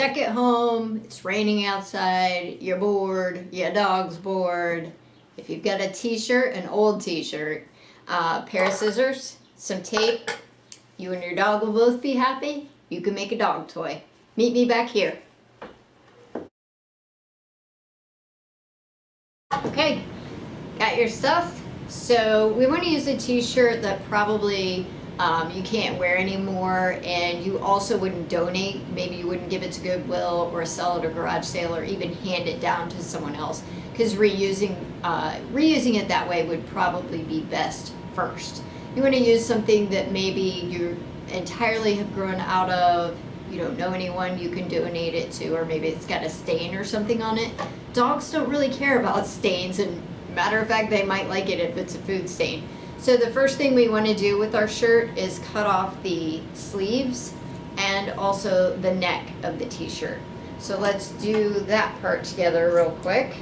stuck at home, it's raining outside, you're bored, your dog's bored. If you've got a t-shirt, an old t-shirt, a pair of scissors, some tape, you and your dog will both be happy. You can make a dog toy. Meet me back here. Okay, got your stuff. So we want to use a t-shirt that probably you can't wear anymore, and you also wouldn't donate. Maybe you wouldn't give it to Goodwill or sell it at a garage sale or even hand it down to someone else, because reusing it that way would probably be best first. You want to use something that maybe you entirely have grown out of, you don't know anyone you can donate it to, or maybe it's got a stain or something on it. Dogs don't really care about stains, and matter of fact, they might like it if it's a food stain. So the first thing we want to do with our shirt is cut off the sleeves and also the neck of the t-shirt. So let's do that part together real quick.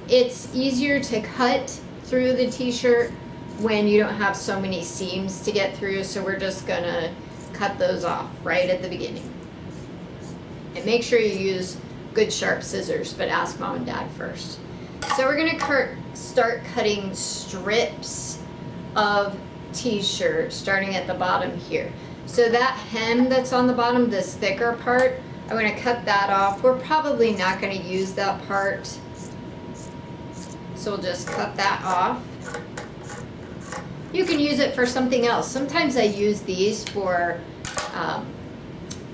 It's easier to cut through the t-shirt when you don't have so many seams to get through, so we're just gonna cut those off right at the beginning. And make sure you use good sharp scissors, but ask mom and dad first. So we're gonna start cutting strips of t-shirt starting at the bottom here. So that hem that's on the bottom, this thicker part, I'm gonna cut that off. We're probably not gonna use that part, so we'll just cut that off. You can use it for something else. Sometimes I use these for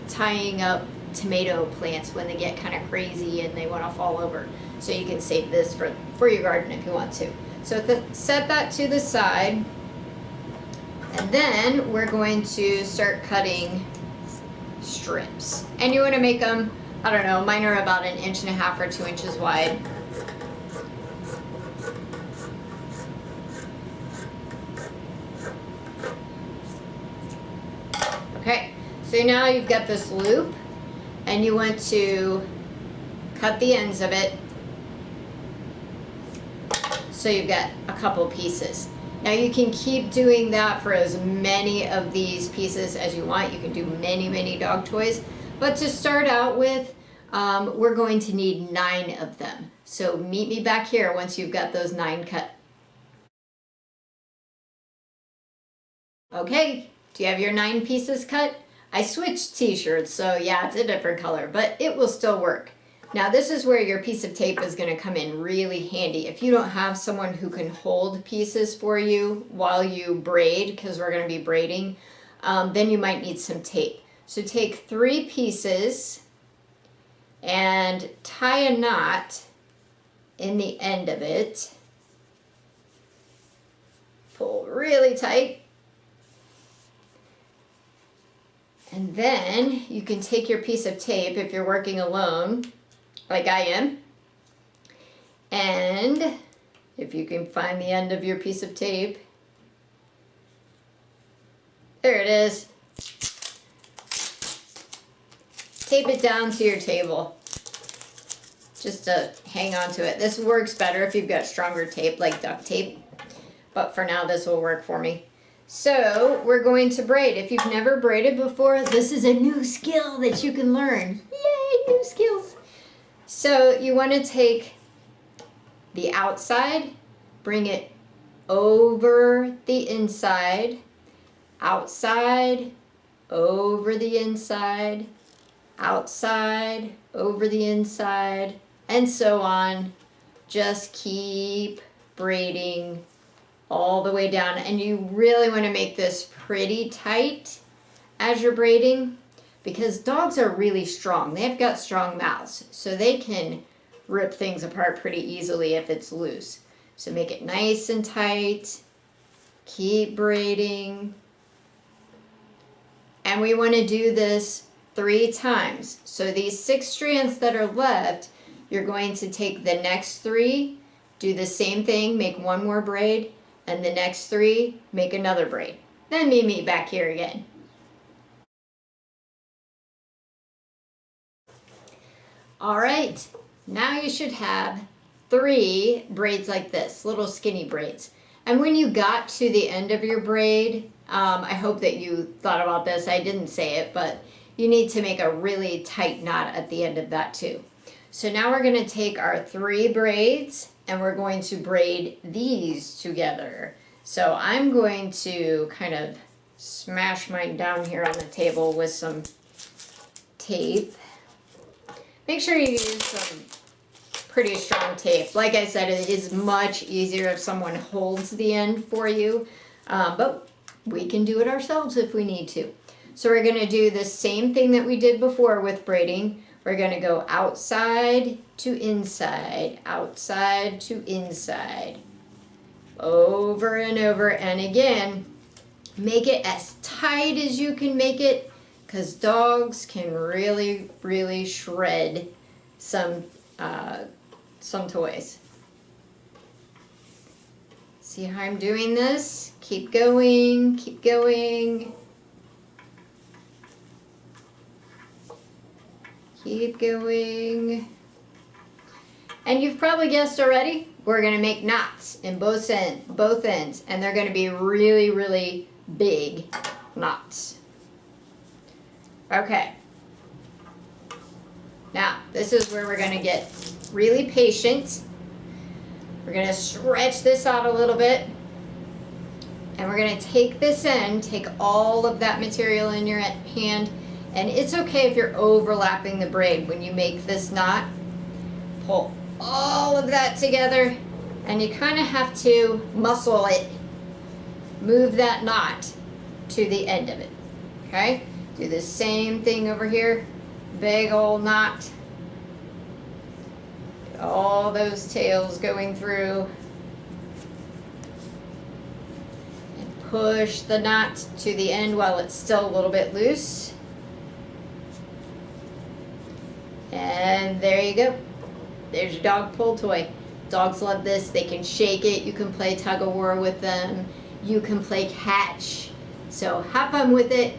tying up tomato plants when they get kind of crazy and they want to fall over. So you can save this for your garden if you want to. So set that to the side, and then we're going to start cutting strips. And you want to make them, I don't know, mine are about 1.5 inches or 2 inches wide. Okay, so now you've got this loop, and you want to cut the ends of it so you've got a couple pieces. Now you can keep doing that for as many of these pieces as you want. You can do many dog toys, but to start out with, we're going to need 9 of them. So meet me back here once you've got those 9 cut. Okay, do you have your 9 pieces cut? I switched t-shirts, so yeah, it's a different color, but it will still work. Now this is where your piece of tape is going to come in really handy. If you don't have someone who can hold pieces for you while you braid, because we're going to be braiding, then you might need some tape. So take 3 pieces and tie a knot in the end of it. Pull really tight. And then you can take your piece of tape if you're working alone, like I am, and if you can find the end of your piece of tape, there it is. Tape it down to your table, just to hang on to it. This works better if you've got stronger tape, like duct tape, but for now this will work for me. So we're going to braid. If you've never braided before, this is a new skill that you can learn. Yay, new skills. So you want to take the outside, bring it over the inside, outside, over the inside, outside, over the inside, and so on. Just keep braiding all the way down, and you really want to make this pretty tight as you're braiding, because dogs are really strong. They've got strong mouths, so they can rip things apart pretty easily if it's loose. So make it nice and tight, keep braiding, and we want to do this 3 times. So these 6 strands that are left, you're going to take the next 3, do the same thing, make 1 more braid, and the next 3, make another braid. Then meet me back here again. All right, now you should have 3 braids like this, little skinny braids. And when you got to the end of your braid, I hope that you thought about this. I didn't say it, but you need to make a really tight knot at the end of that too. So now we're going to take our 3 braids and we're going to braid these together. So I'm going to kind of smash mine down here on the table with some tape. Make sure you use some pretty strong tape. Like I said, it is much easier if someone holds the end for you, but we can do it ourselves if we need to. So we're going to do the same thing that we did before with braiding. We're going to go outside to inside, outside to inside, over and over. And again, make it as tight as you can make it, because dogs can really, really shred some toys. See how I'm doing this? Keep going, keep going. Keep going. And you've probably guessed already, we're gonna make knots in both ends, and they're gonna be really, really big knots. Okay. Now, this is where we're gonna get really patient. We're gonna stretch this out a little bit, and we're gonna take this end, take all of that material in your hand, and it's okay if you're overlapping the braid when you make this knot. Pull all of that together, and you kind of have to muscle it, move that knot to the end of it, okay? Do the same thing over here, big old knot. Get all those tails going through. And push the knot to the end while it's still a little bit loose. And there you go. There's your dog pull toy. Dogs love this. They can shake it. You can play tug of war with them. You can play catch. So have fun with it.